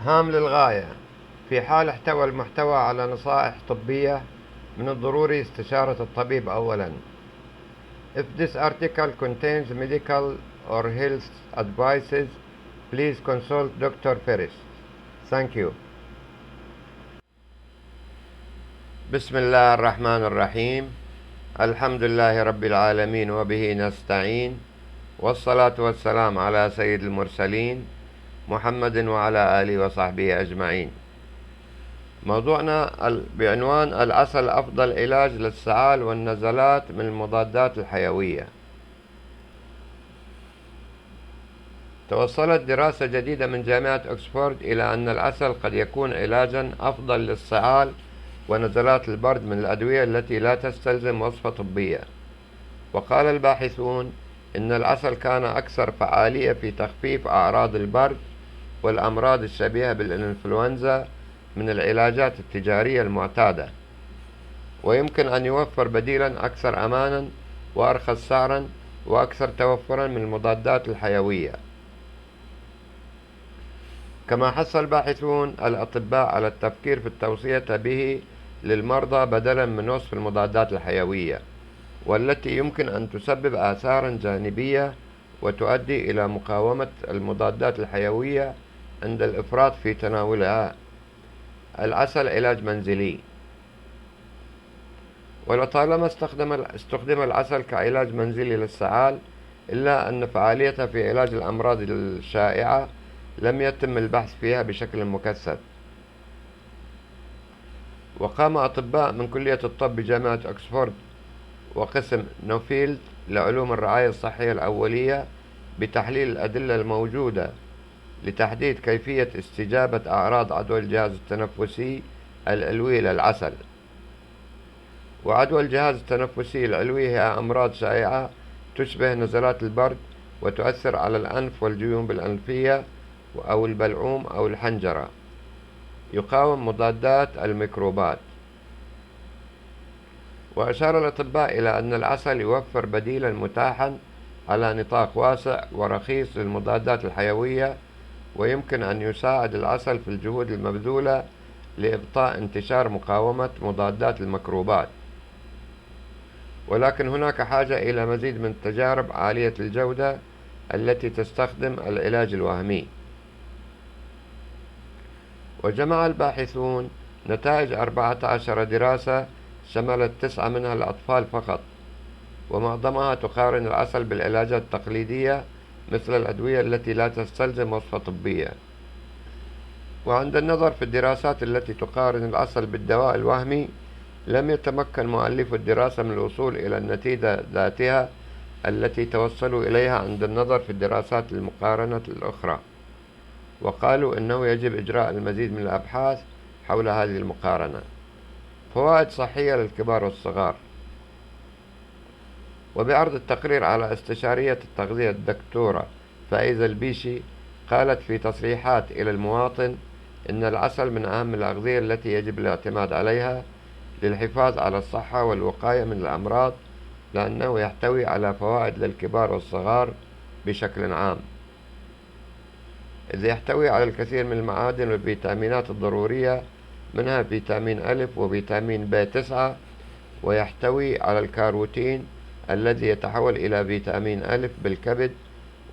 هام للغاية. في حال احتوى المحتوى على نصائح طبية، من الضروري استشارة الطبيب أولا. If this article contains medical or health advices, please consult doctor first. Thank you. بسم الله الرحمن الرحيم. الحمد لله رب العالمين وبه نستعين، والصلاة والسلام على سيد المرسلين محمد وعلى آله وصحبه أجمعين. موضوعنا بعنوان العسل أفضل علاج للسعال والنزلات من المضادات الحيوية. توصلت دراسة جديدة من جامعة أكسفورد إلى أن العسل قد يكون علاجا أفضل للسعال ونزلات البرد من الأدوية التي لا تستلزم وصفة طبية. وقال الباحثون إن العسل كان أكثر فعالية في تخفيف أعراض البرد والأمراض الشبيهة بالإنفلونزا من العلاجات التجارية المعتادة، ويمكن أن يوفر بديلا أكثر أمانا وأرخص سعرا وأكثر توفرا من المضادات الحيوية. كما حث الباحثون الأطباء على التفكير في التوصية به للمرضى بدلا من وصف المضادات الحيوية، والتي يمكن أن تسبب آثارا جانبية وتؤدي إلى مقاومة المضادات الحيوية عند الإفراط في تناولها. العسل علاج منزلي. ولطالما استخدم العسل كعلاج منزلي للسعال، إلا أن فعاليته في علاج الأمراض الشائعة لم يتم البحث فيها بشكل مكثف. وقام أطباء من كلية الطب بجامعة أكسفورد وقسم نوفيلد لعلوم الرعاية الصحية الأولية بتحليل الأدلة الموجودة لتحديد كيفية استجابة أعراض عدوى الجهاز التنفسي العلوي للعسل. وعدوى الجهاز التنفسي العلوي هي أمراض شائعة تشبه نزلات البرد وتؤثر على الأنف والجيوب الأنفية أو البلعوم أو الحنجرة. يقاوم مضادات الميكروبات. وأشار الأطباء إلى أن العسل يوفر بديلا متاحا على نطاق واسع ورخيص للمضادات الحيوية، ويمكن أن يساعد العسل في الجهود المبذولة لإبطاء انتشار مقاومة مضادات الميكروبات. ولكن هناك حاجة إلى مزيد من التجارب عالية الجودة التي تستخدم العلاج الوهمي. وجمع الباحثون نتائج 14 دراسة شملت 9 منها الأطفال فقط، ومعظمها تقارن العسل بالعلاجات التقليدية مثل الأدوية التي لا تستلزم وصفة طبية. وعند النظر في الدراسات التي تقارن العسل بالدواء الوهمي، لم يتمكن مؤلف الدراسة من الوصول إلى النتيجة ذاتها التي توصلوا إليها عند النظر في الدراسات المقارنة الأخرى، وقالوا إنه يجب إجراء المزيد من الأبحاث حول هذه المقارنة. فوائد صحية للكبار والصغار. وبعرض التقرير على استشارية التغذية الدكتورة فائزة البيشي، قالت في تصريحات إلى المواطن إن العسل من أهم الأغذية التي يجب الاعتماد عليها للحفاظ على الصحة والوقاية من الأمراض، لأنه يحتوي على فوائد للكبار والصغار بشكل عام، إذ يحتوي على الكثير من المعادن والفيتامينات الضرورية، منها فيتامين أ وفيتامين ب9، ويحتوي على الكاروتين الذي يتحول إلى فيتامين أ بالكبد،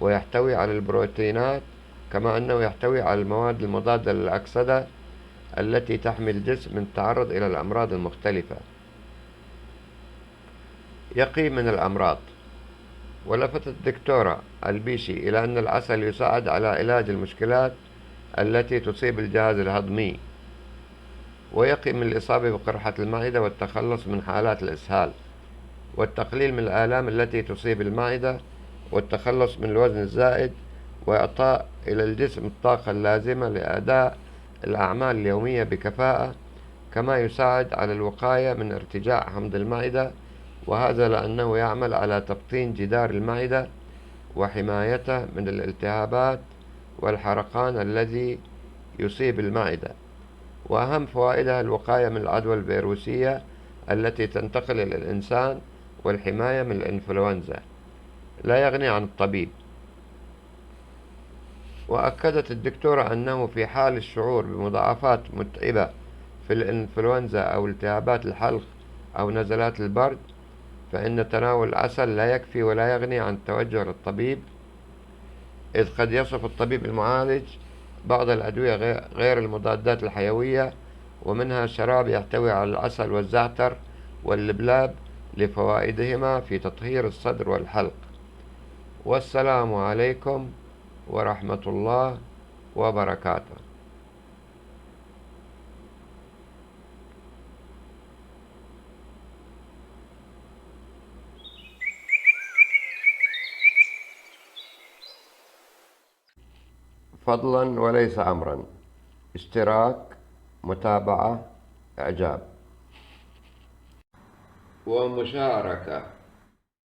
ويحتوي على البروتينات، كما أنه يحتوي على المواد المضادة للأكسدة التي تحمي الجسم من التعرض إلى الأمراض المختلفة. يقي من الأمراض. ولفتت الدكتورة البيشي إلى أن العسل يساعد على علاج المشكلات التي تصيب الجهاز الهضمي، ويقي من الإصابة بقرحة المعدة والتخلص من حالات الإسهال، والتقليل من الآلام التي تصيب المعدة، والتخلص من الوزن الزائد، وإعطاء إلى الجسم الطاقة اللازمة لأداء الأعمال اليومية بكفاءة، كما يساعد على الوقاية من ارتجاع حمض المعدة، وهذا لأنه يعمل على تبطين جدار المعدة وحمايته من الالتهابات والحرقان الذي يصيب المعدة. وأهم فوائدها الوقاية من العدوى الفيروسية التي تنتقل إلى الإنسان، والحماية من الإنفلونزا. لا يغني عن الطبيب. وأكدت الدكتورة أنه في حال الشعور بمضاعفات متعبة في الإنفلونزا أو التهابات الحلق أو نزلات البرد، فإن تناول العسل لا يكفي ولا يغني عن التوجه للطبيب، إذ قد يصف الطبيب المعالج بعض الأدوية غير المضادات الحيوية ومنها شراب يحتوي على العسل والزعتر واللبلاب لفوائدهما في تطهير الصدر والحلق. والسلام عليكم ورحمة الله وبركاته. فضلا وليس أمرا، اشتراك، متابعة، إعجاب ومشاركة.